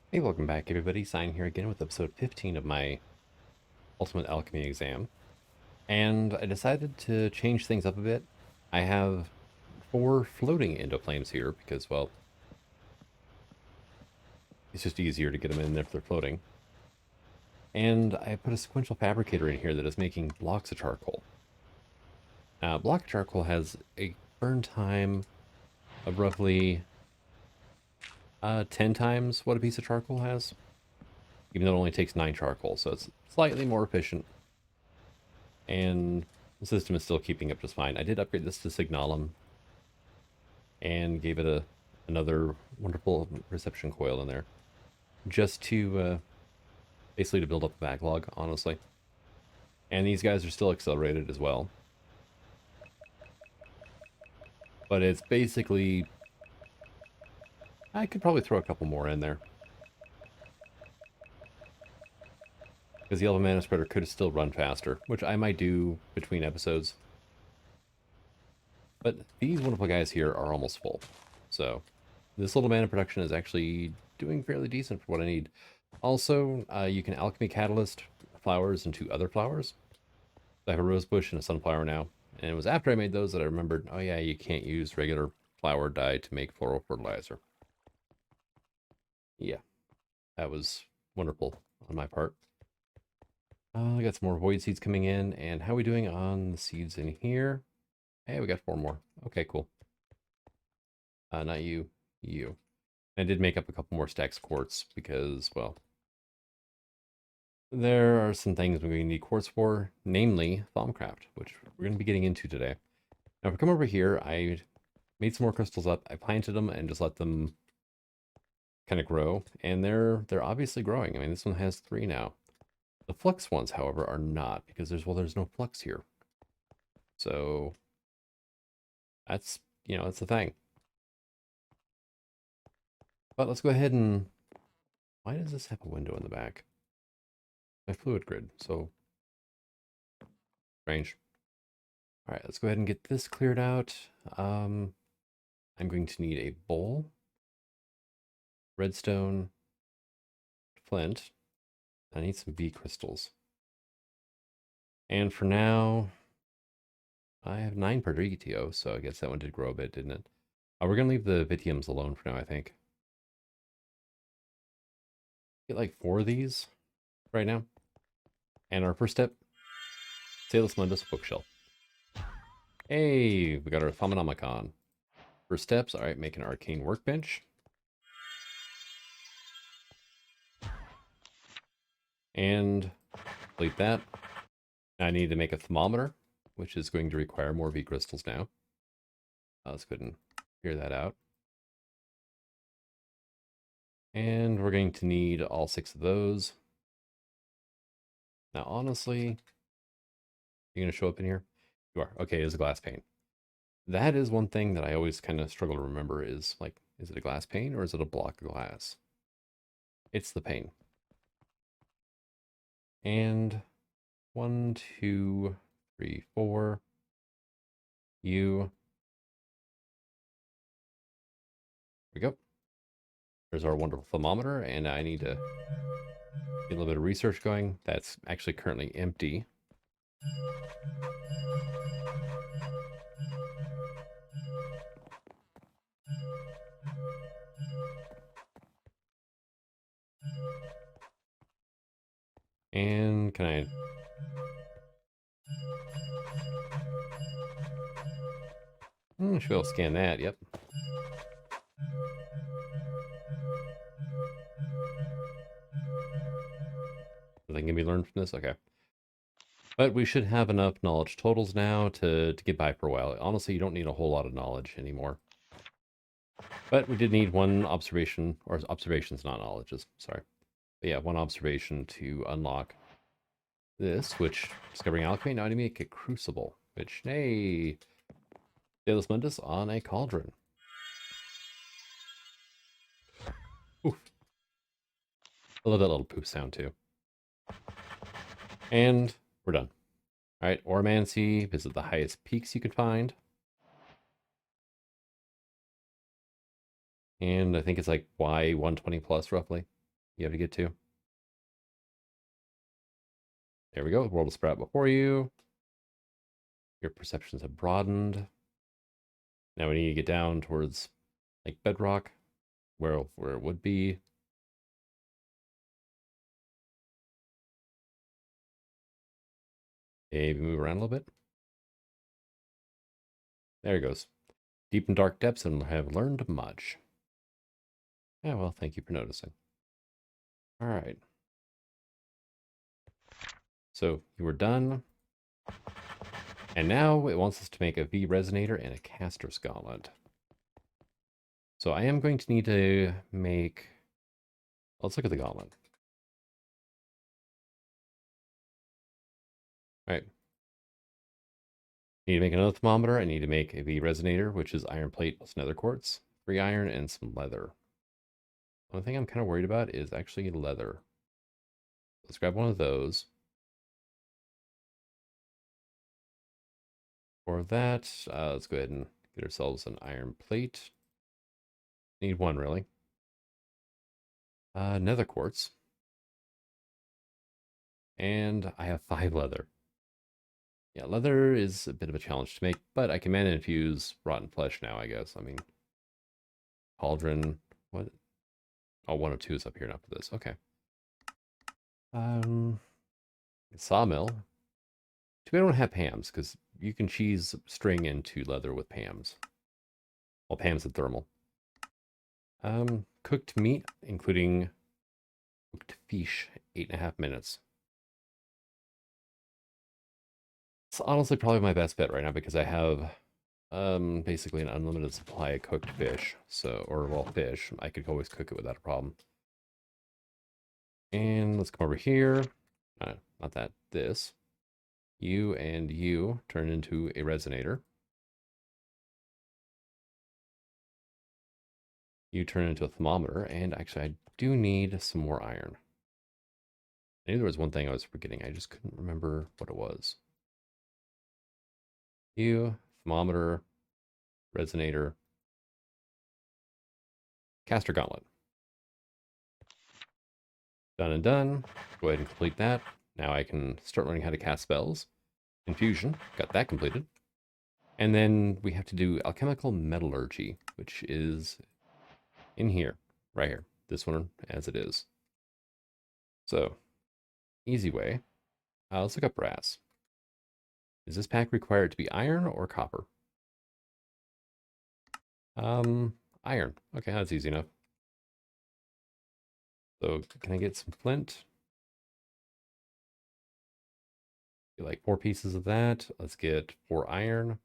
Hey, welcome back everybody. Sign here again with episode 15 of my Ultimate Alchemy exam. And I decided to change things up a bit. I have 4 floating endoflames here because, well, it's just easier to get them in if they're floating. And I put a sequential fabricator in here that is making blocks of charcoal. Now, a block of charcoal has a burn time of roughly 10 times what a piece of charcoal has, even though it only takes 9 charcoal, so it's slightly more efficient. And the system is still keeping up just fine. I did upgrade this to Signalum and gave it another wonderful reception coil in there, just to basically to build up the backlog, honestly. And these guys are still accelerated as well. But it's basically, I could probably throw a couple more in there, because the Elven Mana Spreader could still run faster, which I might do between episodes. But these wonderful guys here are almost full. So this little mana production is actually doing fairly decent for what I need. Also, you can alchemy catalyst flowers into other flowers. I have a rose bush and a sunflower now. And it was after I made those that I remembered, oh yeah, you can't use regular flower dye to make floral fertilizer. Yeah, that was wonderful on my part. I got some more void seeds coming in. And how are we doing on the seeds in here? Hey, we got 4 more. Okay, cool. Not you, you. I did make up a couple more stacks of quartz because, well, there are some things we're going to need quartz for, namely Thaumcraft, which we're going to be getting into today. Now, if we come over here, I made some more crystals up. I planted them and just let them kind of grow, and they're obviously growing. I mean, this one has 3 now. The flux ones, however, are not because there's no flux here. So that's, that's the thing. But let's go ahead and, why does this have a window in the back? My fluid grid, so strange. All right, let's go ahead and get this cleared out. I'm going to need a bowl, redstone, flint. I need some V crystals. And for now, I have 9 per GTO, so I guess that one did grow a bit, didn't it? We're going to leave the Vitiums alone for now, I think. Get like 4 of these right now. And our first step, Salus Mundus bookshelf. Hey, we got our Thaumic. First steps, all right, make an arcane workbench. And complete that. I need to make a thermometer, which is going to require more V crystals now. Let's go ahead and clear that out. And we're going to need all 6 of those. Now, honestly, you're going to show up in here? You are. Okay, it's a glass pane. That is one thing that I always kind of struggle to remember is, like, is it a glass pane or is it a block of glass? It's the pane. And 1, 2, 3, 4. Here we go. There's our wonderful thermometer, and I need to get a little bit of research going. That's actually currently empty. And can I... should be able to scan that, yep. Something can be learned from this? Okay. But we should have enough knowledge totals now to get by for a while. Honestly, you don't need a whole lot of knowledge anymore. But we did need 1 observation, or observations, not knowledges, sorry. But yeah, 1 observation to unlock this, which, discovering alchemy, now I need to make a crucible, which, hey, Salus Mundus on a cauldron. Oof. I love that little poof sound too. And we're done. All right, Oromancy, visit the highest peaks you can find. And I think it's like Y120 plus roughly. you have to get to. There we go. The world will spread out before you. Your perceptions have broadened. Now we need to get down towards like bedrock, where it would be. Maybe move around a little bit. There it goes. Deep and dark depths and have learned much. Yeah, well, thank you for noticing. All right. So you were done. And now it wants us to make a V Resonator and a Caster's Gauntlet. So I am going to need to make... Let's look at the gauntlet. All right. I need to make another thermometer. I need to make a V Resonator, which is iron plate plus nether quartz, 3 iron, and some leather. One thing I'm kind of worried about is actually leather. Let's grab one of those. For that, let's go ahead and get ourselves an iron plate. Need one, really. Nether quartz. And I have 5 leather. Yeah, leather is a bit of a challenge to make, but I can mana infuse rotten flesh now, I guess. I mean, cauldron, what? Oh, 1 of 2 is up here, not for this. Okay. Sawmill. Too bad I don't have Pams, because you can cheese string into leather with Pams. Well, Pams and thermal. Cooked meat, including cooked fish, 8.5 minutes. It's honestly probably my best bet right now because I have basically an unlimited supply of cooked fish. So, or well, fish. I could always cook it without a problem. And let's come over here. Not that, this. You and you turn into a resonator. You turn into a thermometer, and actually I do need some more iron. I knew there was one thing I was forgetting. I just couldn't remember what it was. You, thermometer, resonator, caster gauntlet. Done and done. Go ahead and complete that. Now I can start learning how to cast spells. Infusion, got that completed. And then we have to do Alchemical Metallurgy, which is in here, right here. This one as it is. So, easy way. Let's look up brass. Is this pack required to be iron or copper? Iron. Okay, that's easy enough. So, can I get some flint? Get like 4 pieces of that. Let's get 4 iron.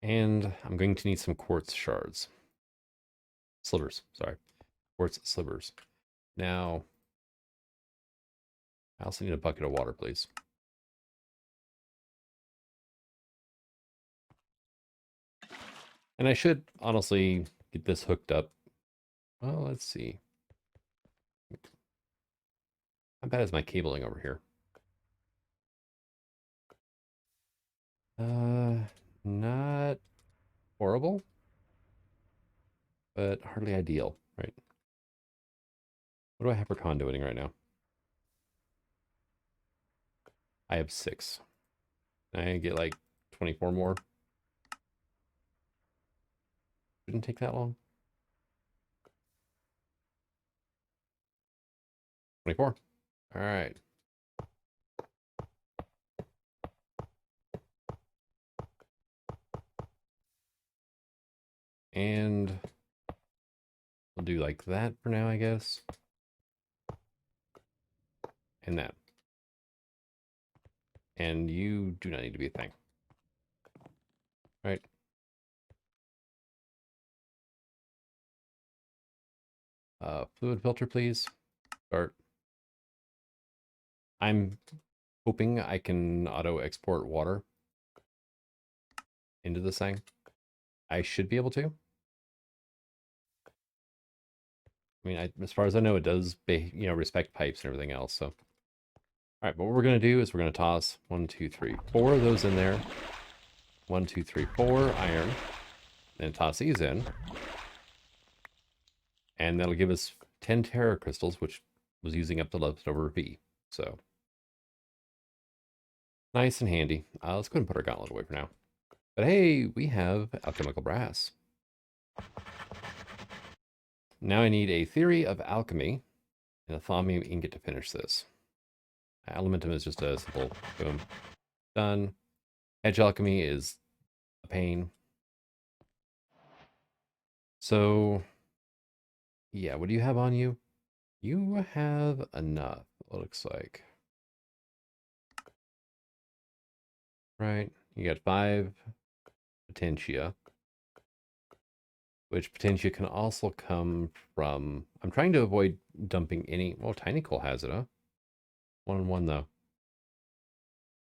And I'm going to need some quartz shards. Slivers, sorry. Quartz slivers. Now, I also need a bucket of water, please. And I should honestly get this hooked up. Well, let's see. How bad is my cabling over here? Not horrible, but hardly ideal, right? What do I have for conduiting right now? I have 6. I get like 24 more. Shouldn't take that long. 24. All right. And we'll do like that for now, I guess. And that. And you do not need to be a thing. All right. Fluid filter, please. Start. I'm hoping I can auto export water into this thing. I should be able to. I mean, as far as I know, it does, respect pipes and everything else. So, all right. But what we're gonna do is we're gonna toss 1, 2, 3, 4 of those in there. 1, 2, 3, 4 iron. Then toss these in. And that'll give us 10 Terra crystals, which was using up the leftover V. So nice and handy. Let's go ahead and put our gauntlet away for now. But hey, we have alchemical brass. Now I need a theory of alchemy and a thaumium ingot to finish this. Elementum is just a simple boom. Done. Edge alchemy is a pain. So, yeah, what do you have on you? You have enough, it looks like. Right, you got 5 potentia, which potentia can also come from... I'm trying to avoid dumping any... Well, Tiny Coal has it, huh? 1 on 1, though.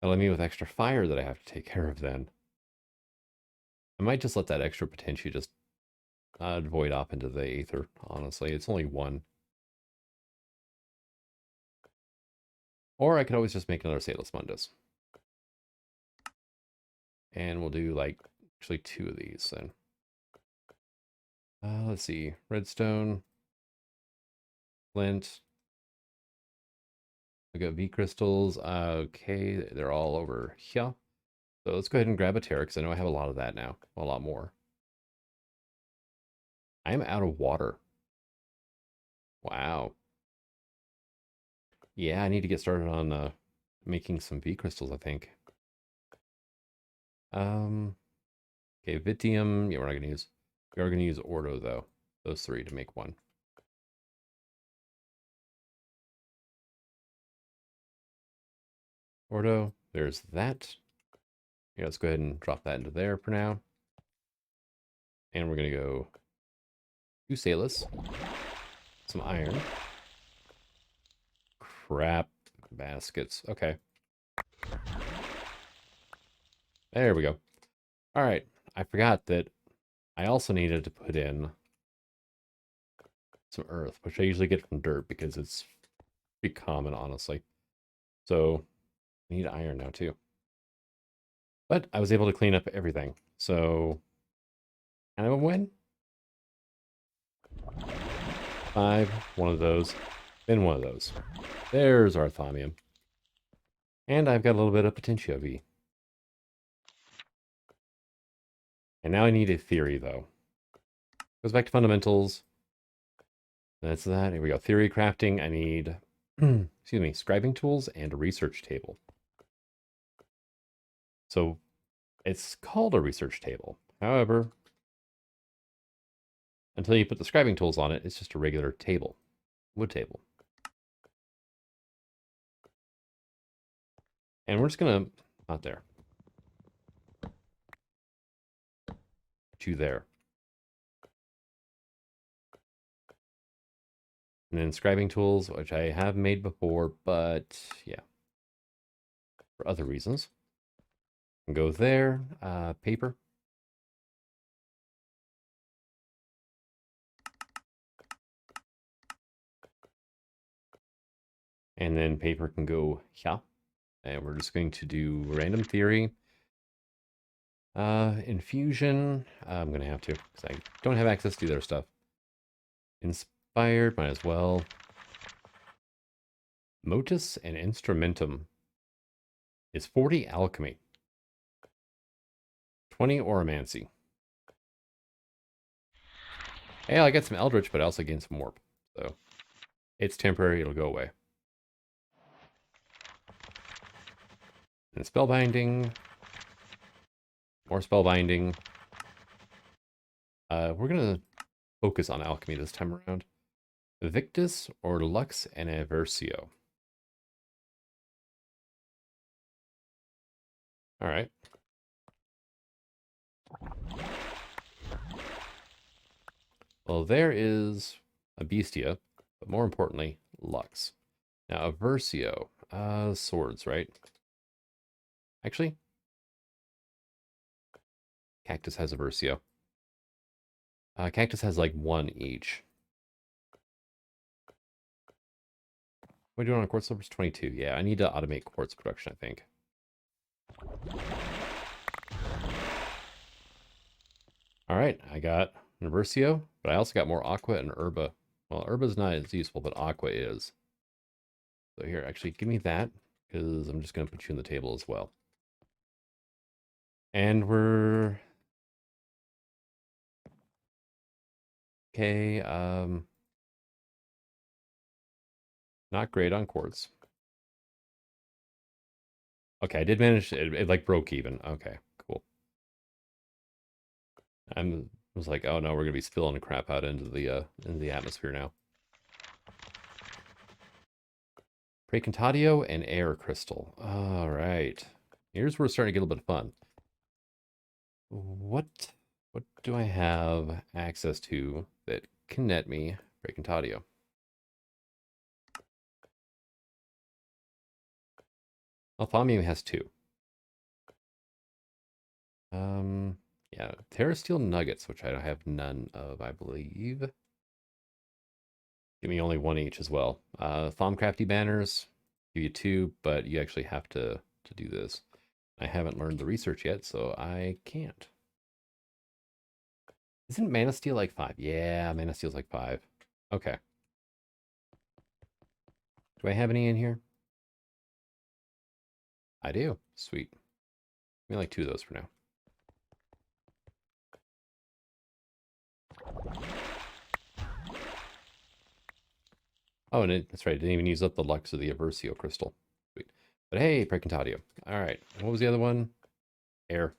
That'll leave me with extra fire that I have to take care of then. I might just let that extra potentia just void off into the aether, honestly. It's only 1. Or I could always just make another Salus Mundus. And we'll do, like, actually 2 of these then. Let's see. Redstone. Flint. We got V crystals. Okay, they're all over here. So let's go ahead and grab a Terra, because I know I have a lot of that now. A lot more. I'm out of water. Wow. Yeah, I need to get started on making some V crystals, I think. Okay, Vitium. Yeah, we are gonna use Ordo though. Those 3 to make 1. Ordo, there's that. Yeah, let's go ahead and drop that into there for now. And we're gonna go 2 Salus, some iron. Crap baskets. Okay. There we go. All right. I forgot that I also needed to put in some earth, which I usually get from dirt because it's pretty common, honestly. So I need iron now too. But I was able to clean up everything. So kind of a win. 5, 1 of those, then 1 of those. There's our thaumium. And I've got a little bit of potentia V. And now I need a theory, though. Goes back to fundamentals. That's that. Here we go. Theory crafting. I need, excuse me, scribing tools and a research table. So it's called a research table. However, until you put the scribing tools on it, it's just a regular table, wood table. And we're just going to, not there. Put you there. And then scribing tools, which I have made before, but yeah, for other reasons. And go there, paper. And then paper can go here. And we're just going to do random theory. Infusion, I'm going to have to, because I don't have access to their stuff. Inspired, might as well. Motus and Instrumentum is 40 Alchemy. 20 Oromancy. Hey, I get some Eldritch, but I also gain some Warp. So, it's temporary, it'll go away. And Spellbinding. More Spellbinding. We're going to focus on Alchemy this time around. Victus or Lux and Aversio. All right. Well, there is a Bestia, but more importantly, Lux. Now, Aversio. Swords, right? Actually, Cactus has Aversio. Cactus has like 1 each. What are we doing on quartz silver's 22? Yeah, I need to automate quartz production, I think. All right, I got an Versio, but I also got more Aqua and Herba. Well, Herba's not as useful, but Aqua is. So here, actually, give me that, because I'm just going to put you in the table as well. And we're... Okay, not great on quartz. Okay, I did manage, it like broke even. Okay, cool. I was like, oh no, we're gonna be spilling crap out into the atmosphere now. Precontatio and air crystal. All right, here's where we're starting to get a little bit of fun. What do I have access to that can net me Precontatio? Well, Thaumic has 2. Yeah, Terrasteel nuggets, which I have none of, I believe. Give me only 1 each as well. Thaumcrafty banners, give you 2, but you actually have to do this. I haven't learned the research yet, so I can't. Isn't Mana Steel like 5? Yeah, Mana Steel's like 5. Okay. Do I have any in here? I do. Sweet. Give me like 2 of those for now. Oh, and that's right. I didn't even use up the Lux of the Aversio crystal. Sweet. But hey, Precontatio. All right. What was the other one? Air.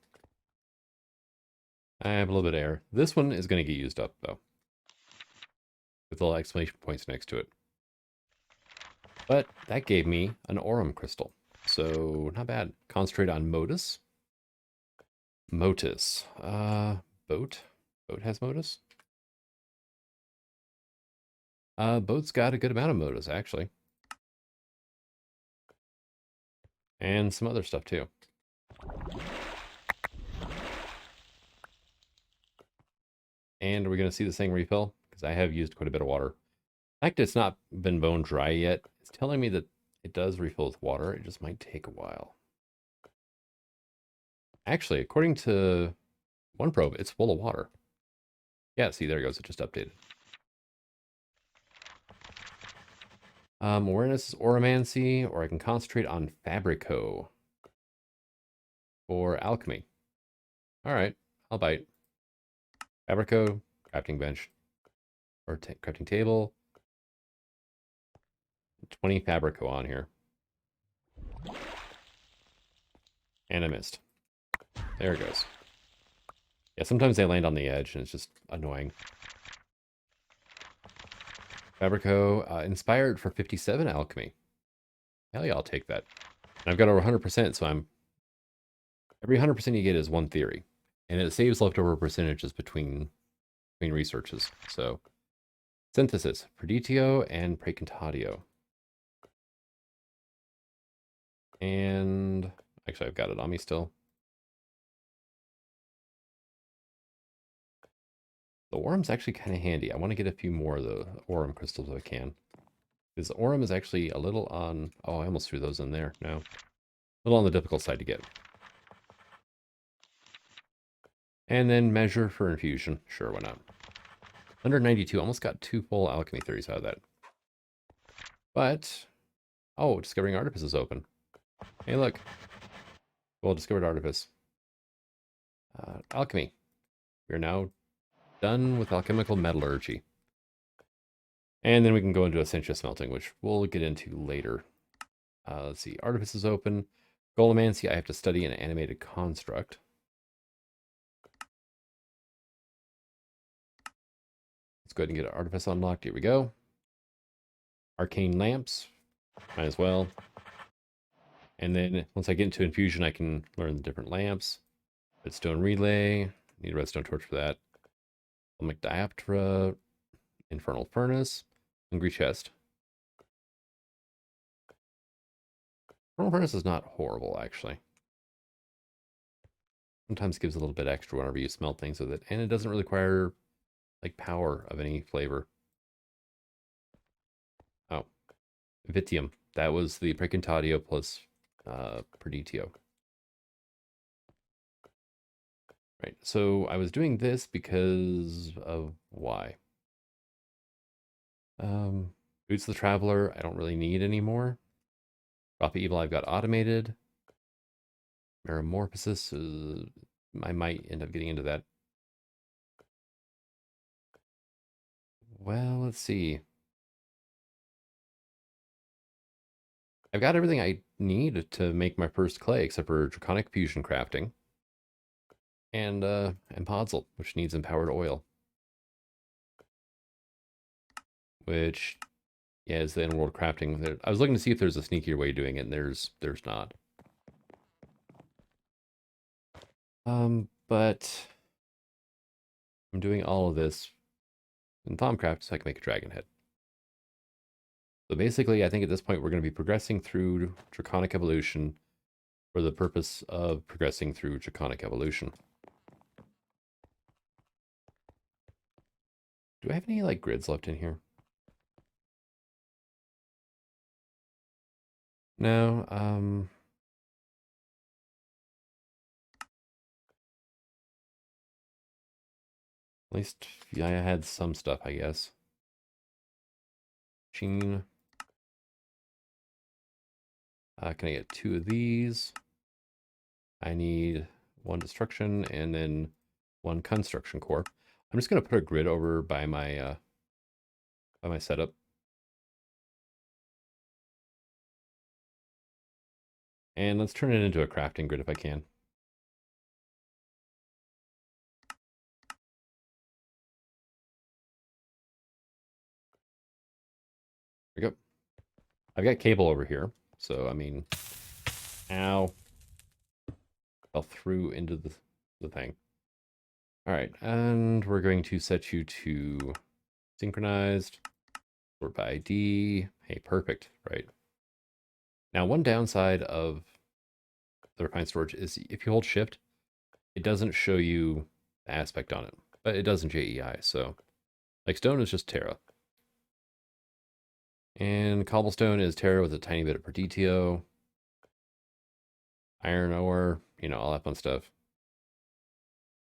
I have a little bit of air. This one is going to get used up, though, with little exclamation points next to it. But that gave me an Aurum crystal. So, not bad. Concentrate on Modus. Motus. Boat. Boat has Modus? Boat's got a good amount of Modus, actually. And some other stuff, too. And are we going to see this thing refill? Because I have used quite a bit of water. The fact it's not been bone dry yet, it's telling me that it does refill with water. It just might take a while. Actually, according to OneProbe, it's full of water. Yeah, see, there it goes. It just updated. Awareness is Oromancy, or I can concentrate on Fabrico for Alchemy. All right, I'll bite. Fabrico, crafting bench, or crafting table. 20 Fabrico on here. And I missed. There it goes. Yeah, sometimes they land on the edge, and it's just annoying. Fabrico, inspired for 57 Alchemy. Hell yeah, I'll take that. And I've got over 100%, so I'm... Every 100% you get is 1 theory. And it saves leftover percentages between researches. So, synthesis, Preditio and Precontatio. And actually, I've got it on me still. The Auram's actually kind of handy. I want to get a few more of the Aurum crystals if I can. Because the Aurum is actually a little on... Oh, I almost threw those in there. No. A little on the difficult side to get. And then measure for infusion. Sure, why not? 192. Almost got 2 full alchemy theories out of that. But... Oh, discovering Artifice is open. Hey, look. Well, discovered Artifice. Alchemy. We are now done with Alchemical Metallurgy. And then we can go into Essentia Smelting, which we'll get into later. Let's see. Artifice is open. Golomancy, I have to study an animated construct. Let's go ahead and get Artifice unlocked. Here we go. Arcane Lamps. Might as well. And then once I get into Infusion, I can learn the different lamps. Redstone Relay. Need a Redstone Torch for that. Thaumic Dioptra. Infernal Furnace. Hungry Chest. Infernal Furnace is not horrible, actually. Sometimes gives a little bit extra whenever you smelt things with it. And it doesn't really require, like, power of any flavor. Oh. Vitium. That was the Precontatio plus Preditio. Right, so I was doing this because of why? Boots of the Traveler, I don't really need anymore. Drop of Evil, I've got automated. Metamorphosis, I might end up getting into that. Well, let's see. I've got everything I need to make my first clay, except for Draconic Fusion Crafting. And Podzol, which needs empowered oil. Which, yeah, is the in-world crafting. I was looking to see if there's a sneakier way of doing it, and there's not. But I'm doing all of this in Thaumcraft so I can make a dragon head. So basically, I think at this point we're going to be progressing through Draconic Evolution for the purpose of progressing through Draconic Evolution. Do I have any, like, grids left in here? No, at least, yeah, I had some stuff, I guess. Can I get 2 of these? I need 1 destruction and then 1 construction core. I'm just gonna put a grid over by my setup. And let's turn it into a crafting grid if I can. There we go. I've got cable over here, so I mean, ow, fell through into the thing. All right, and we're going to set you to synchronized, sort by ID. Hey, perfect, right? Now, one downside of the refined storage is if you hold shift, it doesn't show you the aspect on it, but it does in JEI. So, like, stone is just Terra. And cobblestone is Terra with a tiny bit of Perditio. Iron ore, you know, all that fun stuff.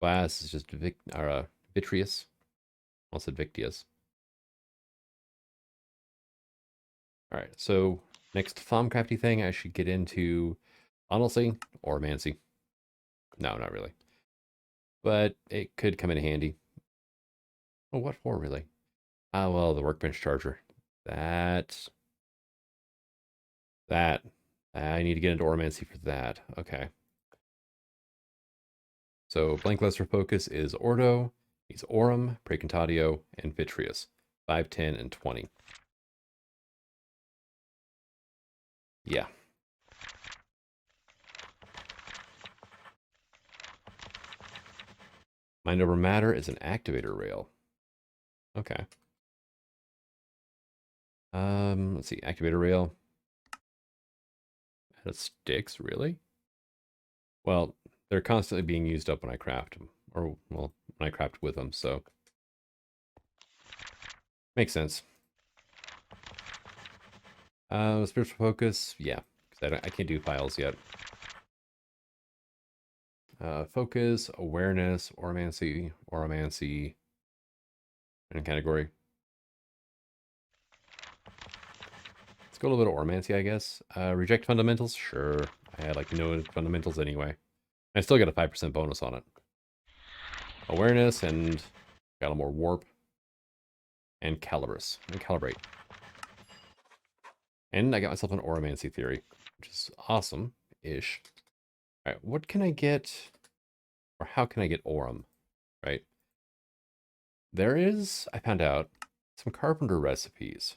Glass is just vitreous. Almost said Victius. All right, so next Thaumcrafty thing I should get into, honestly, Oromancy. No, not really. But it could come in handy. Oh, what for, really? Ah, well, the workbench charger. That. I need to get into Oromancy for that. Okay. So blank luster focus is Ordo, he's Aurum, Praecantatio, and Vitreous. 5, 10, and 20. Yeah. Mind over matter is an activator rail. Okay. Let's see, activator rail. That sticks, really? Well, they're constantly being used up when I craft them. Or, well, when I craft with them, so. Makes sense. Spiritual focus, yeah. Because I can't do files yet. Focus, awareness, oromancy, and category. Let's go a little bit of oromancy, I guess. Reject fundamentals, sure. I had like no fundamentals anyway. I still get a 5% bonus on it. Awareness and got a more warp. And calibrate. And I got myself an oromancy theory, which is awesome-ish. All right, what can I get, or how can I get Aurum, right? There is, I found out, some carpenter recipes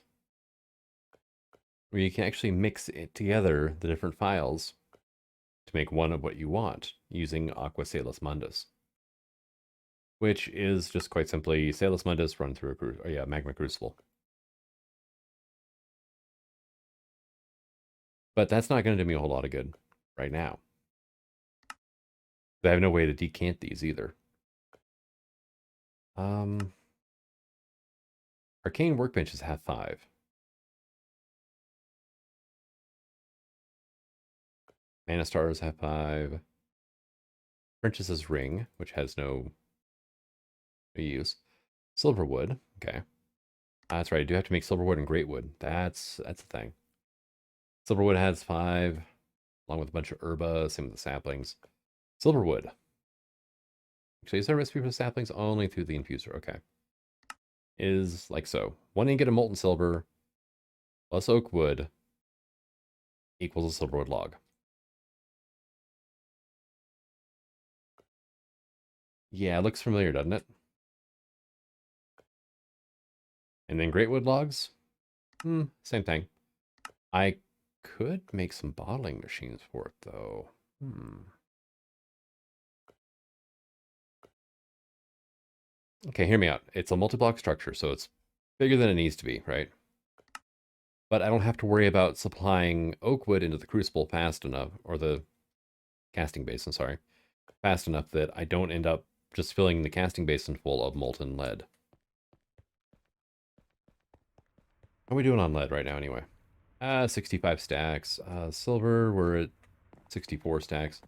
where you can actually mix it together, the different files, to make one of what you want using Aqua Salus Mundus, which is just quite simply Salus Mundus run through a magma crucible. But that's not going to do me a whole lot of good right now. I have no way to decant these either. Arcane workbenches have 5. Mana stars have 5. Princess's Ring, which has no use. Silverwood. Okay. That's right. I do have to make silverwood and greatwood. That's a thing. Silverwood has 5, along with a bunch of herba, same with the saplings. Silverwood. Actually, is there a recipe for the saplings? Only through the infuser. Okay. Is like so. 1 ingot of molten silver plus oak wood equals a silverwood log. Yeah, it looks familiar, doesn't it? And then greatwood logs? Same thing. I could make some bottling machines for it, though. Okay, hear me out. It's a multi-block structure, so it's bigger than it needs to be, right? But I don't have to worry about supplying oak wood into the crucible fast enough, or the casting basin, sorry, fast enough that I don't end up just filling the casting basin full of molten lead. How are we doing on lead right now, anyway? 65 stacks. Silver, we're at 64 stacks.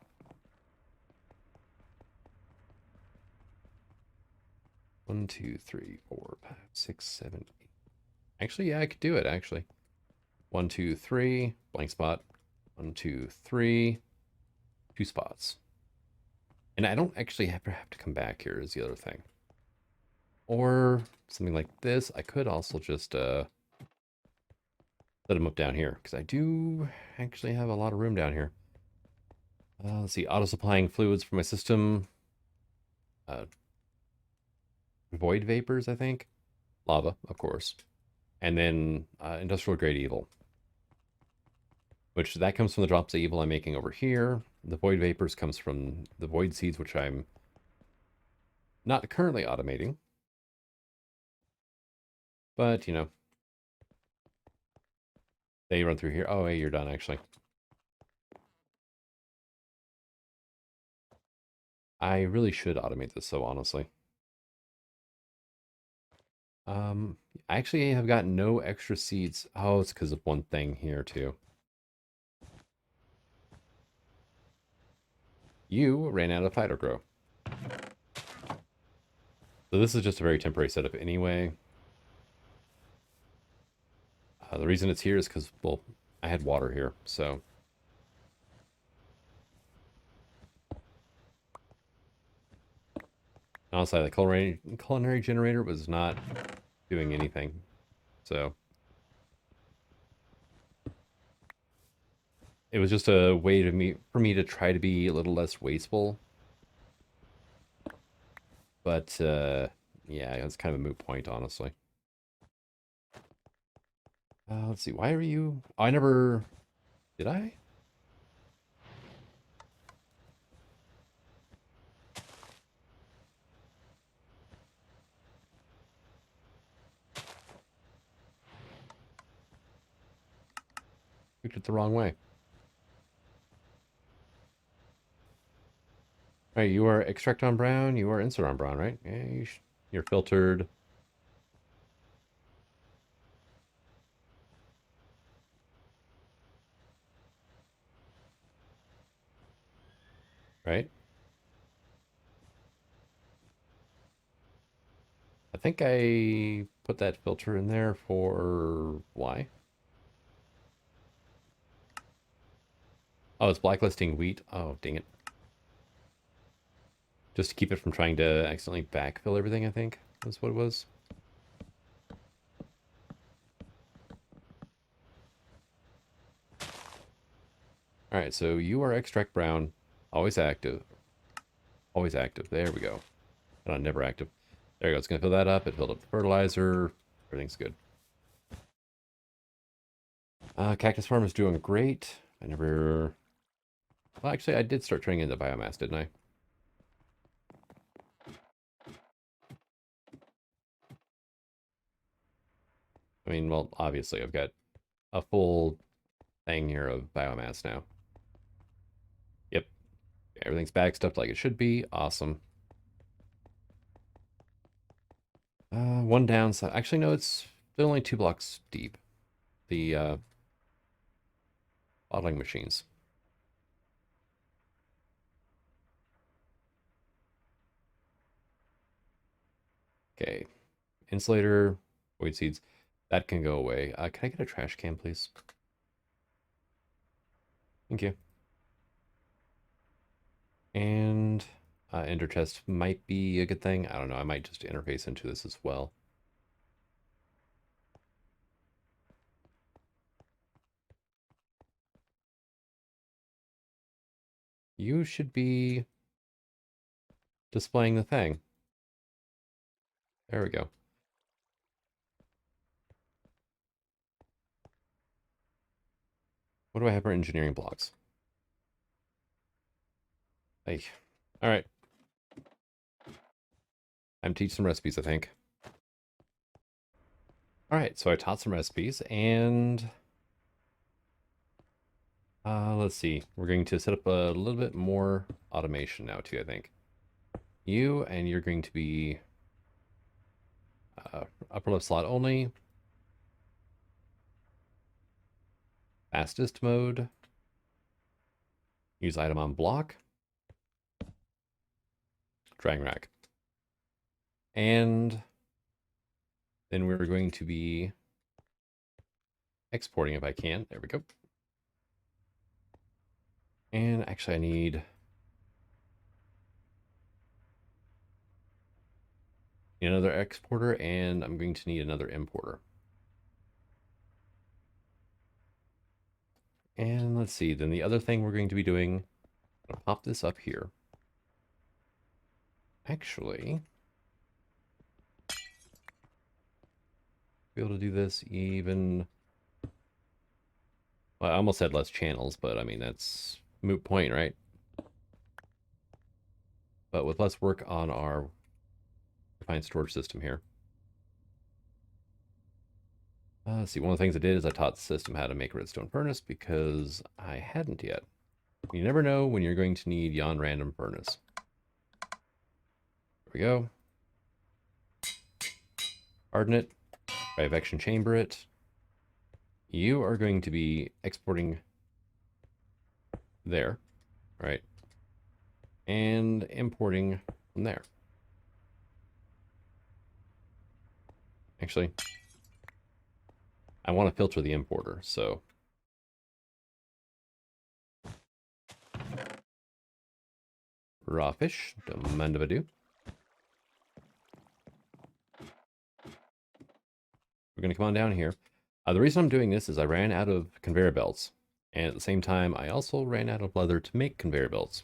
One, 2, 3, 4, 5, 6, 7, 8. Actually, yeah, I could do it, actually. 1, 2, 3, blank spot. 1, 2, 3, 2 spots. And I don't actually have to come back here is the other thing. Or something like this. I could also just set them up down here, because I do actually have a lot of room down here. Let's see, auto-supplying fluids for my system. Void vapors, I think. Lava, of course. And then industrial grade evil. Which that comes from the drops of evil I'm making over here. The void vapors comes from the void seeds, which I'm not currently automating. But, you know, they run through here. Oh, hey, you're done, actually. I really should automate this, so honestly. I actually have got no extra seeds. Oh, it's because of one thing here, too. You ran out of phyto grow. So this is just a very temporary setup anyway. The reason it's here is because, well, I had water here, so. Honestly, the culinary generator was not doing anything, so. It was just a way for me to try to be a little less wasteful. But, yeah, it's kind of a moot point, honestly. Let's see, why are you... I never... Did I? Picked it the wrong way. All right, you are extract on brown, you are insert on brown, right? Yeah, you're filtered. Right? I think I put that filter in there for why? Oh, it's blacklisting wheat. Oh, dang it. Just to keep it from trying to accidentally backfill everything, I think. That's what it was. Alright, so you are extract brown. Always active. Always active. There we go. Never active. There you go. It's going to fill that up. It filled up the fertilizer. Everything's good. Cactus farm is doing great. I never... Well, actually, I did start turning into biomass, didn't I? I mean, well, obviously, I've got a full thing here of biomass now. Yep. Everything's backstuffed like it should be. Awesome. One downside. Actually, no, they're only 2 blocks deep. The bottling machines. Okay. Insulator, void seeds. That can go away. Can I get a trash can, please? Thank you. And ender chest might be a good thing. I don't know. I might just interface into this as well. You should be displaying the thing. There we go. What do I have for engineering blocks? Hey. All right. I'm teaching some recipes, I think. All right, so I taught some recipes, and let's see. We're going to set up a little bit more automation now, too, I think. And you're going to be upper left slot only. Fastest mode. Use item on block. Drag rack. And then we're going to be exporting if I can. There we go. And actually I need another exporter, and I'm going to need another importer. And let's see, then the other thing we're going to be doing, I'm gonna pop this up here. Actually, be able to do this even, well, I almost said less channels, but I mean, that's moot point, right? But with less work on our refined storage system here. Let's see, one of the things I did is I taught the system how to make a redstone furnace because I hadn't yet. You never know when you're going to need yon random furnace. There we go. Harden it. Convection chamber it. You are going to be exporting there, right? And importing from there. Actually, I want to filter the importer, so raw fish, don't mind if I do. We're going to come on down here. The reason I'm doing this is I ran out of conveyor belts, and at the same time, I also ran out of leather to make conveyor belts.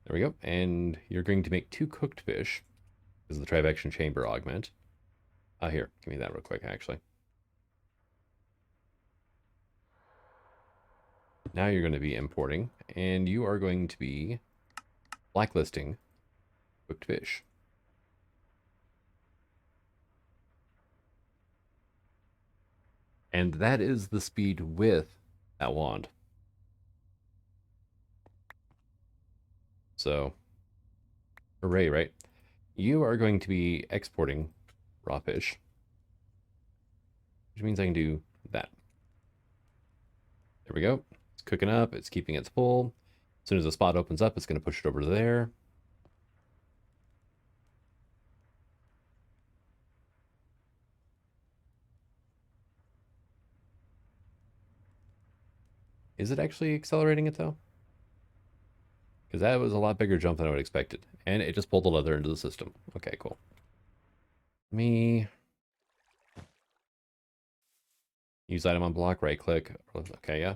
There we go, and you're going to make 2 cooked fish. This is the trivection chamber augment. Here, give me that real quick, actually. Now you're going to be importing, and you are going to be blacklisting cooked fish. And that is the speed with that wand. So, hooray, right? You are going to be exporting raw fish, which means I can do that. There we go. It's cooking up. It's keeping its full. As soon as the spot opens up, it's going to push it over there. Is it actually accelerating it, though? Because that was a lot bigger jump than I would have expected. And it just pulled the leather into the system. Okay, cool. Use item on block, right click. Okay, yeah.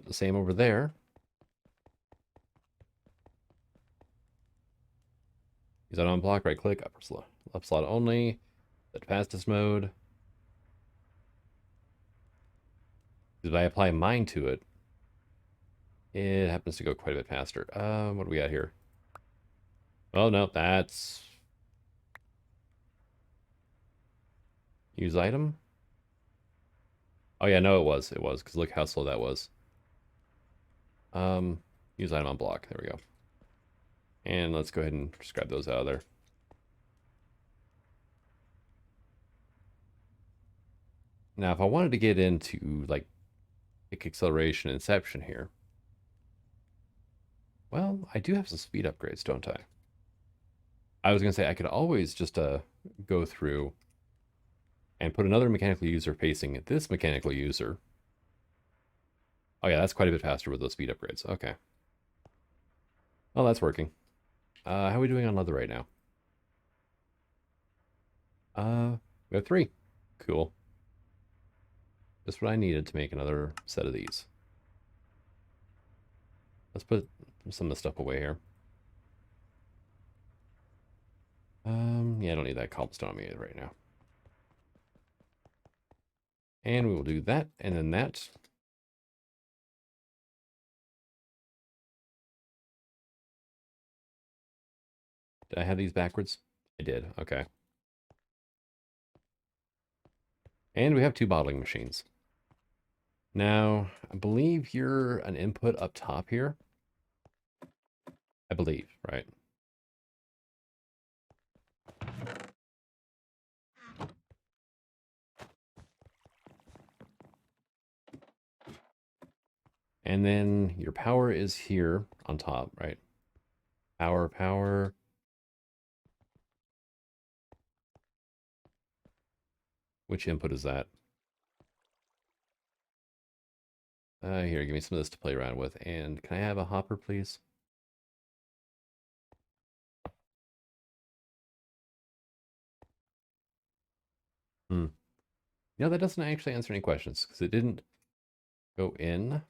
The same over there. Use item on block, right click, upper slot, left slot only. Set fastest mode. If I apply mine to it, it happens to go quite a bit faster. What do we got here? Oh, no, that's... Use item? Oh, yeah, no, it was, because look how slow that was. Use item on block, there we go. And let's go ahead and just grab those out of there. Now, if I wanted to get into, like, quick acceleration inception here, Well, I do have some speed upgrades, don't I? I was going to say I could always just go through and put another mechanical user facing this mechanical user. Oh yeah, that's quite a bit faster with those speed upgrades. Okay. Well, that's working. How are we doing on leather right now? We have 3. Cool. Just what I needed to make another set of these. Let's put some of the stuff away here. Yeah, I don't need that cobblestone on me right now. And we will do that, and then that. Did I have these backwards? I did, okay. And we have 2 bottling machines. Now, I believe you're an input up top here. I believe, right? And then your power is here on top, right? Power, power. Which input is that? Here, give me some of this to play around with. And can I have a hopper, please? Hmm. You know, that doesn't actually answer any questions because it didn't go in.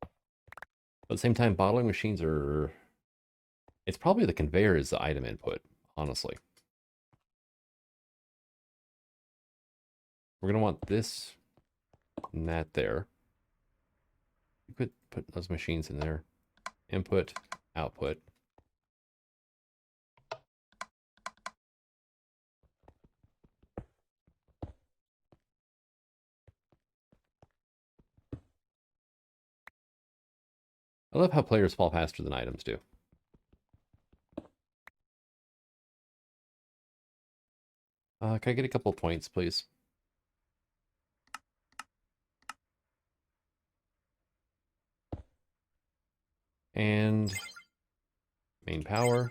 But at the same time, bottling machines are... It's probably the conveyor is the item input, honestly. We're going to want this and that there. You could put those machines in there. Input, output. I love how players fall faster than items do. Can I get a couple points, please? And main power.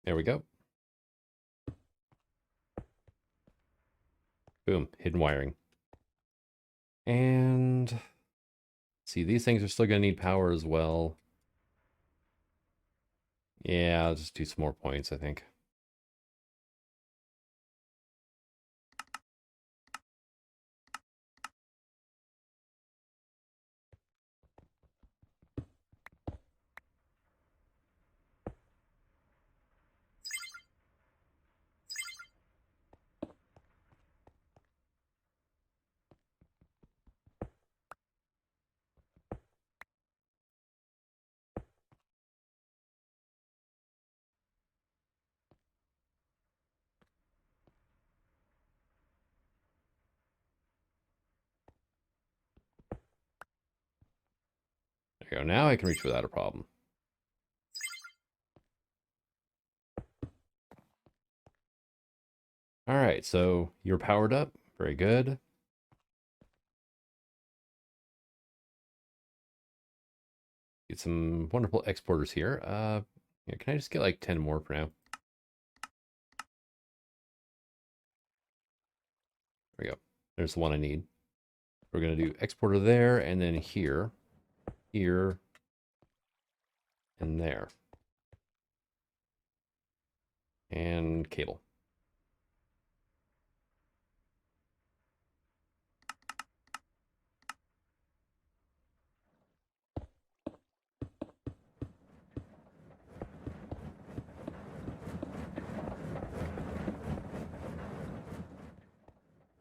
There we go. Boom, hidden wiring. And see, these things are still going to need power as well. Yeah, I'll just do some more points, I think. There you go. Now I can reach without a problem. All right, so you're powered up. Very good. Get some wonderful exporters here. Yeah, can I just get like 10 more for now? There we go. There's the one I need. We're going to do exporter there, and then here, here, and there. And cable.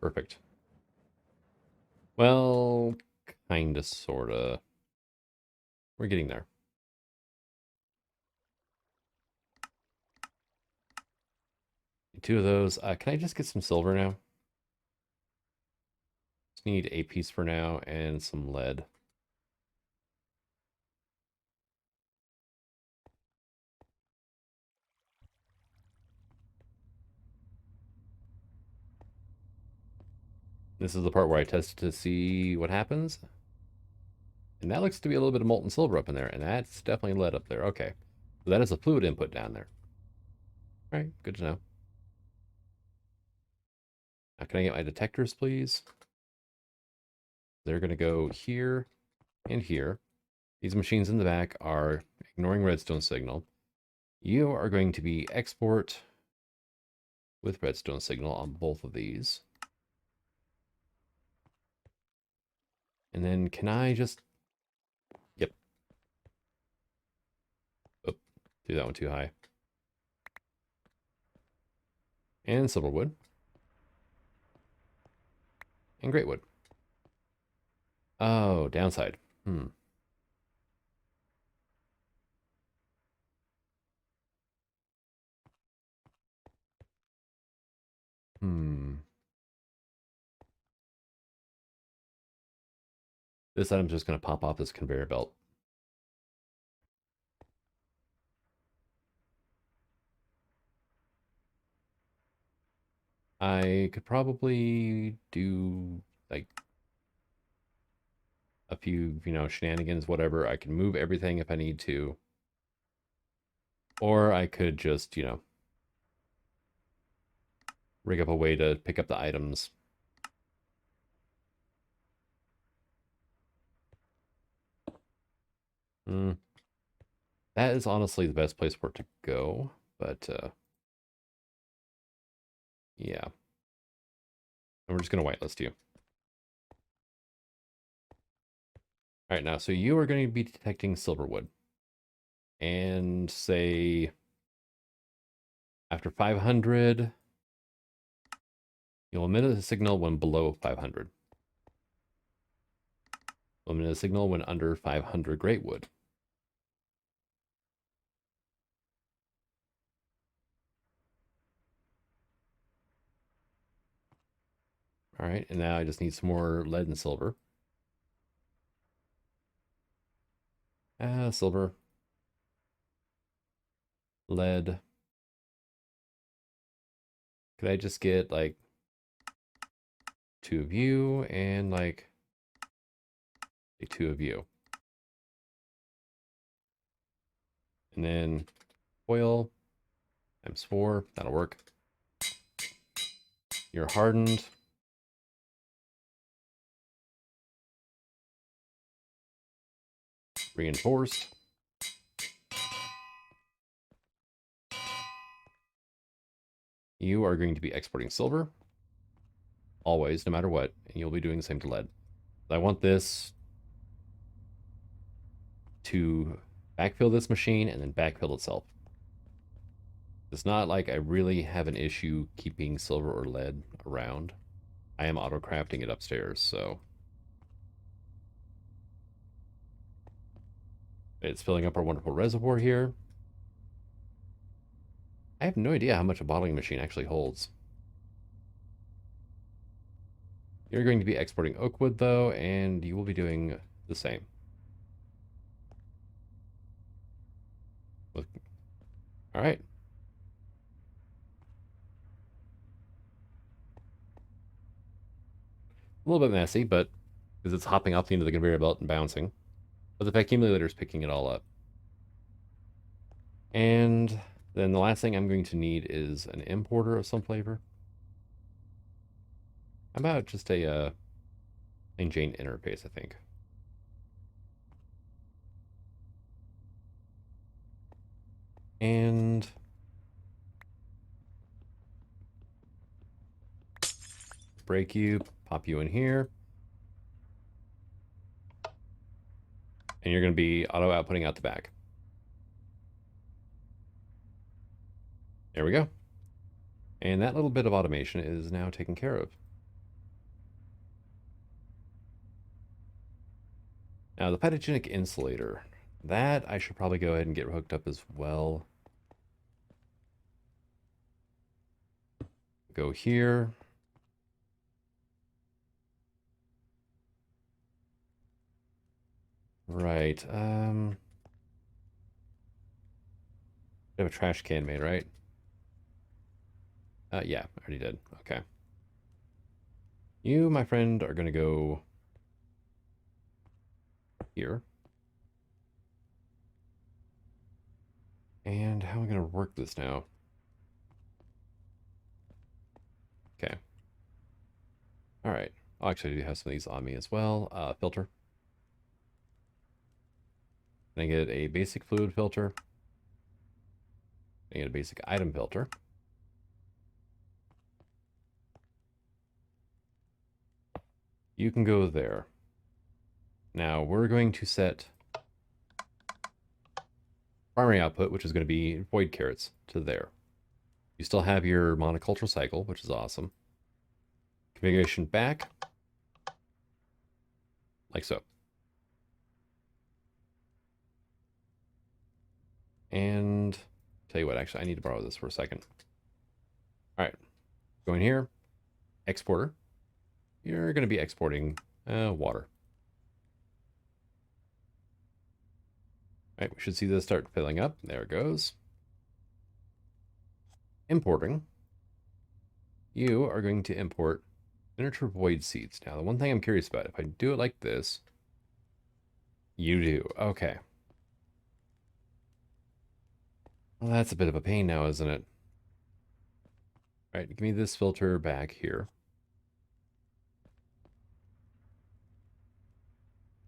Perfect. Well, kinda, sorta. We're getting there. Two of those. Can I just get some silver now? Just need a piece for now and some lead. This is the part where I test to see what happens. And that looks to be a little bit of molten silver up in there, and that's definitely lead up there. Okay. So that is a fluid input down there. All right, good to know. Now, can I get my detectors, please? They're going to go here and here. These machines in the back are ignoring redstone signal. You are going to be export with redstone signal on both of these. And then can I just... Yep. Oh, do that one too high. And silverwood. And greatwood. Oh, downside. Hmm. Hmm. This item's just going to pop off this conveyor belt. I could probably do like a few, shenanigans, whatever. I can move everything if I need to. Or I could just, rig up a way to pick up the items. Hmm. That is honestly the best place for it to go, but yeah. And we're just going to whitelist you. All right, now, so you are going to be detecting silverwood. And say after 500, you'll emit a signal when below 500. You'll emit a signal when under 500 greatwood. All right, and now I just need some more lead and silver. Silver. Lead. Could I just get like 2 of you and like 2 of you? And then oil times 4, that'll work. You're hardened. Reinforced. You are going to be exporting silver. Always, no matter what. And you'll be doing the same to lead. I want this to backfill this machine and then backfill itself. It's not like I really have an issue keeping silver or lead around. I am auto crafting it upstairs, so it's filling up our wonderful reservoir here. I have no idea how much a bottling machine actually holds. You're going to be exporting oak wood though, and you will be doing the same. Look. All right. A little bit messy, but because it's hopping off the end of the conveyor belt and bouncing. But the accumulator is picking it all up. And then the last thing I'm going to need is an importer of some flavor. How about just a plain Jane interface, I think. And break you, pop you in here. And you're going to be auto outputting out the back. There we go. And that little bit of automation is now taken care of. Now the Pathogenic Insulator, that I should probably go ahead and get hooked up as well. Go here. Right. I have a trash can made, right? Yeah, I already did. Okay. You, my friend, are going to go here. And how am I going to work this now? Okay. All right. I'll actually have some of these on me as well. Filter. Can I get a basic fluid filter? Can I get a basic item filter? You can go there. Now we're going to set primary output, which is going to be void carrots, to there. You still have your monoculture cycle, which is awesome. Configuration back, like so. And tell you what, actually, I need to borrow this for a second. All right, go in here, exporter. You're going to be exporting water. All right, we should see this start filling up. There it goes. Importing. You are going to import miniature void seeds. Now, the one thing I'm curious about, if I do it like this, you do. Okay. Well, that's a bit of a pain now, isn't it? All right, give me this filter back here.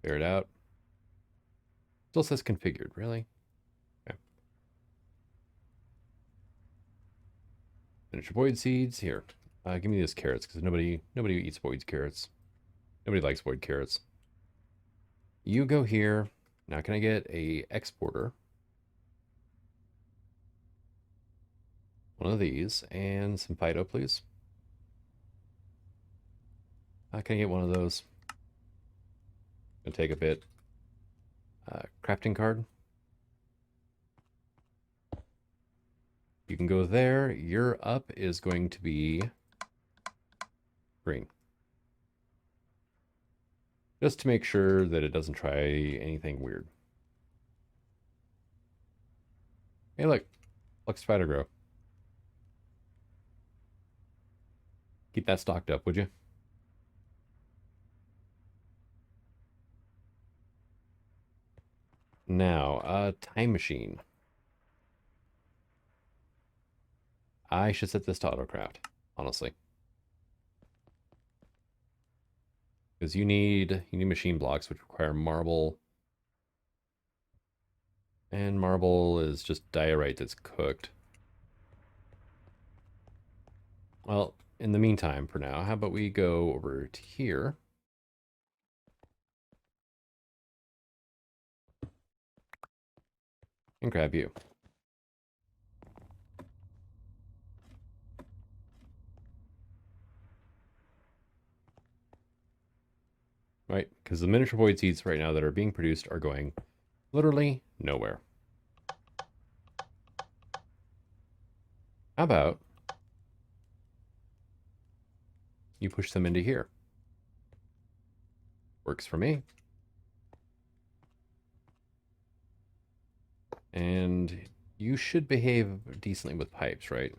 Clear it out. Still says configured, really? Okay. Miniature void seeds, here. Give me these carrots, because nobody eats void carrots. Nobody likes void carrots. You go here. Now, can I get a exporter? One of these, and some Fido, please. Can I get one of those? Gonna take a bit. Crafting card. You can go there. Your up is going to be green. Just to make sure that it doesn't try anything weird. Hey, look. Look, spider grow. Keep that stocked up, would you? Now, time machine. I should set this to autocraft, honestly. Because you need machine blocks, which require marble. And marble is just diorite that's cooked. Well, in the meantime, for now, how about we go over to here. And grab you. Right? Because the miniature void seeds right now that are being produced are going literally nowhere. How about you push them into here? Works for me. And you should behave decently with pipes, right?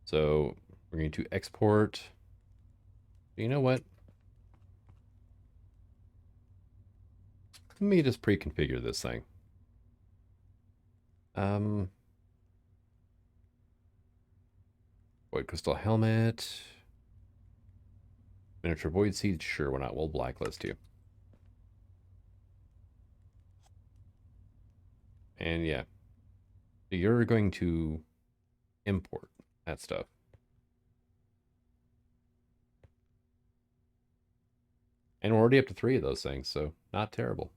So we're going to export. You know what? Let me just pre-configure this thing. Void crystal helmet. Miniature void seed. Sure, why not? We'll blacklist you. And yeah, you're going to import that stuff. And we're already up to 3 of those things, so not terrible.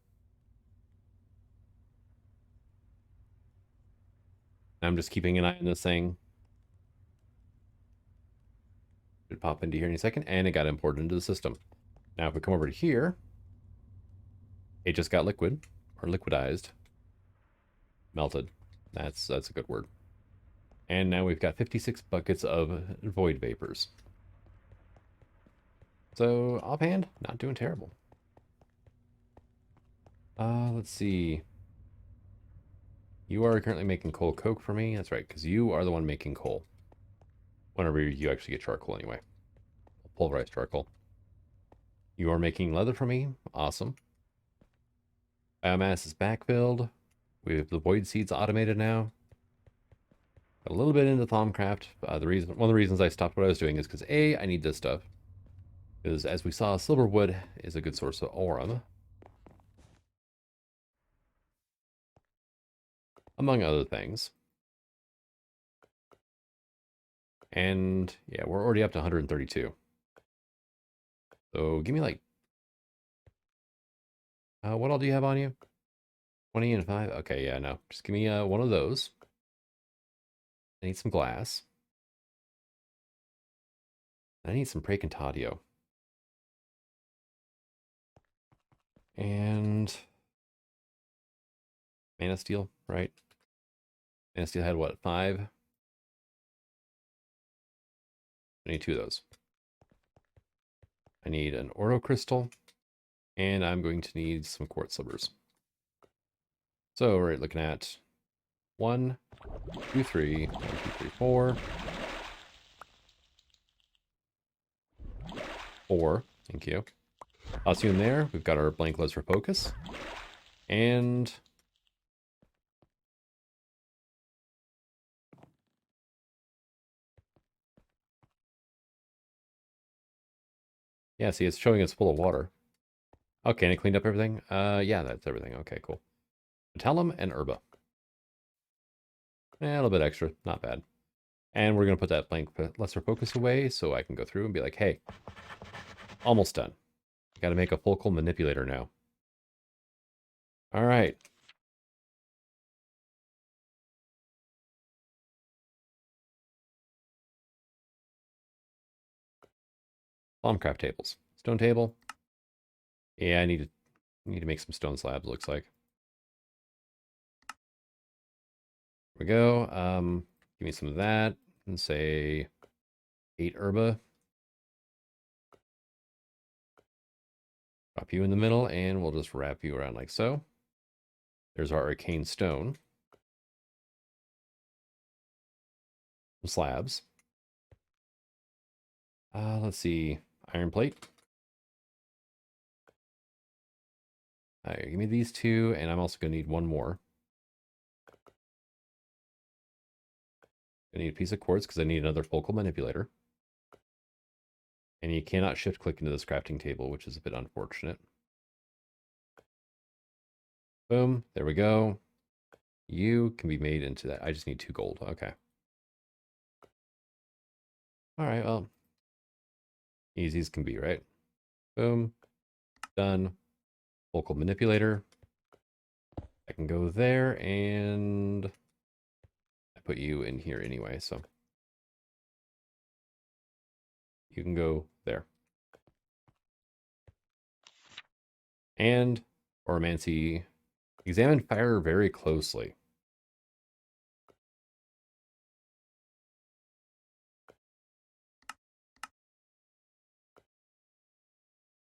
I'm just keeping an eye on this thing. Should pop into here any second, and it got imported into the system. Now, if we come over to here, it just got liquid, or liquidized. Melted. That's a good word. And now we've got 56 buckets of void vapors. So, offhand, not doing terrible. Let's see. You are currently making coal coke for me. That's right, because you are the one making coal. Whenever you actually get charcoal anyway. Pulverized charcoal. You are making leather for me. Awesome. Biomass is backfilled. We have the void seeds automated now. Got a little bit into Thaumcraft. One of the reasons I stopped what I was doing is because A, I need this stuff. Because as we saw, silver wood is a good source of aurum. Among other things. And yeah, we're already up to 132. So give me like, what all do you have on you? 20 and 5? Okay, yeah, no. Just give me one of those. I need some glass. I need some Praecantatio. And Mana Steel, right? Mana Steel had what, 5? I need 2 of those. I need an Oro Crystal, and I'm going to need some Quartz Slivers. So we're looking at 1, 2, 3, 1, 2, 3, 4. 4, thank you. Toss you in there. We've got our blank laser focus. And yeah, see, it's showing it's full of water. Okay, and it cleaned up everything? Yeah, that's everything. Okay, cool. Metallum and Herba. A little bit extra, not bad. And we're going to put that blank lesser focus away so I can go through and be like, hey, almost done. Got to make a focal manipulator now. All right. Thaumcraft tables. Stone table. Yeah, I need to make some stone slabs, looks like. Here we go. Give me some of that and say 8 Herba. Drop you in the middle, and we'll just wrap you around like so. There's our arcane stone. Some slabs. Let's see. Iron plate. All right, give me these 2, and I'm also going to need 1 more. I need a piece of quartz because I need another focal manipulator. And you cannot shift click into this crafting table, which is a bit unfortunate. Boom, there we go. You can be made into that. I just need 2 gold. Okay. All right, well, easy as can be, right? Boom, done. Focal manipulator. I can go there, and I put you in here anyway, so you can go there. And Oromancy. Examine fire very closely.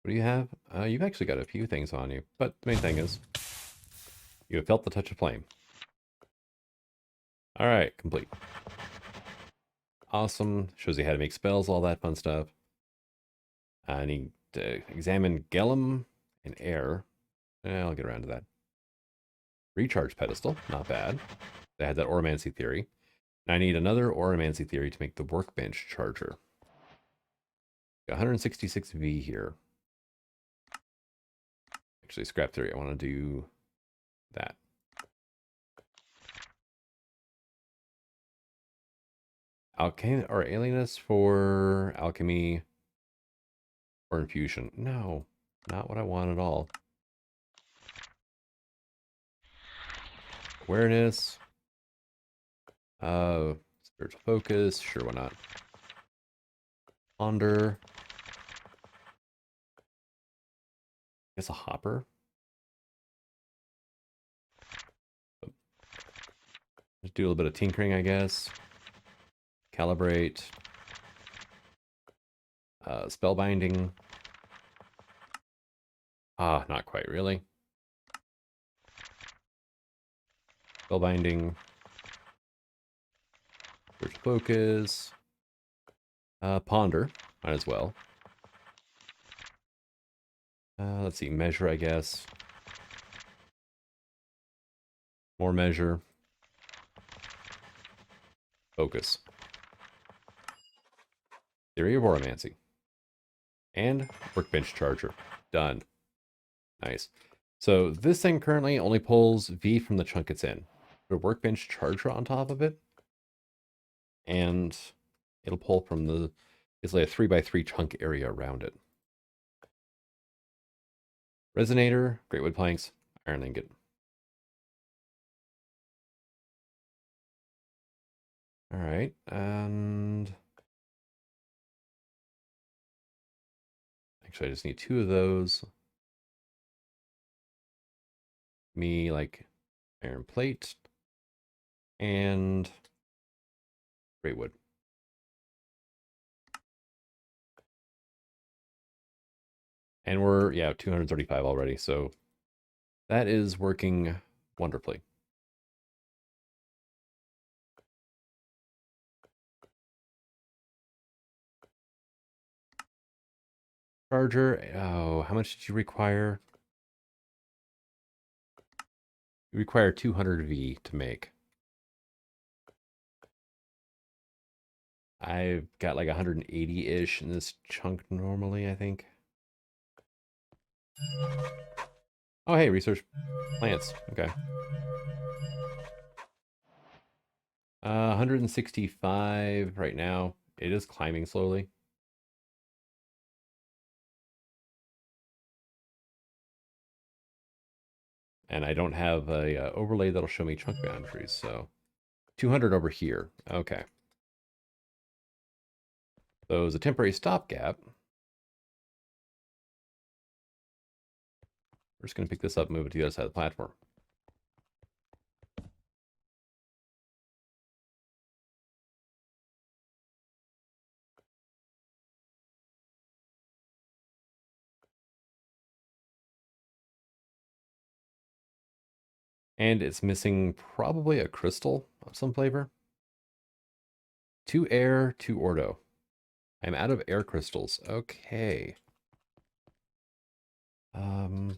What do you have? You've actually got a few things on you, but the main thing is you have felt the touch of flame. All right, complete. Awesome. Shows you how to make spells, all that fun stuff. I need to examine Gellum and air. I'll get around to that. Recharge pedestal, not bad. They had that Oromancy theory. And I need another Oromancy theory to make the workbench charger. Got 166V here. Actually, scrap theory. I want to do that. Alchemy or alienist for alchemy or infusion. No, not what I want at all. Awareness. Spiritual focus. Sure, why not? Ponder. I guess a hopper. Just do a little bit of tinkering, I guess. Calibrate. Spellbinding. Not quite, really. Spellbinding. Spiritual focus. Ponder, might as well. Let's see, measure, I guess. More measure. Focus. Theory of Oromancy. And workbench charger. Done. Nice. So this thing currently only pulls V from the chunk it's in. Put a workbench charger on top of it. And it'll pull from the, it's like a 3x3 chunk area around it. Resonator, great wood planks, iron ingot. All right, and actually I just need 2 of those. Me like iron plate and great wood. And we're, yeah, 235 already, so that is working wonderfully. Charger, oh, how much did you require? You require 200 V to make. I've got like 180-ish in this chunk normally, I think. Oh, hey, research plants. Okay. 165 right now. It is climbing slowly. And I don't have a overlay that'll show me chunk boundaries, so 200 over here. Okay. So as a temporary stopgap, we're just going to pick this up and move it to the other side of the platform. And it's missing probably a crystal of some flavor. 2 air, 2 ordo. I'm out of air crystals. Okay. That'll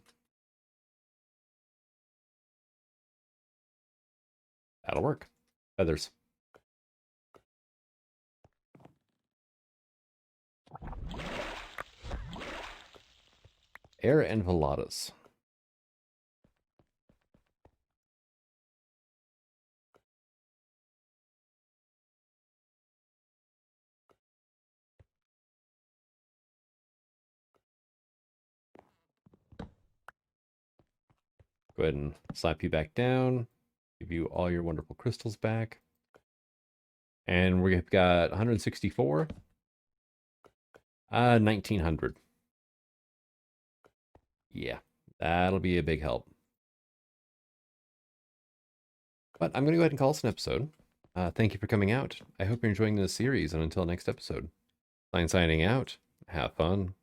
work. Feathers. Air and Veladas. Go ahead and slap you back down. Give you all your wonderful crystals back. And we've got 164. 1900. Yeah, that'll be a big help. But I'm going to go ahead and call this an episode. Thank you for coming out. I hope you're enjoying this series, and until next episode, signing out. Have fun.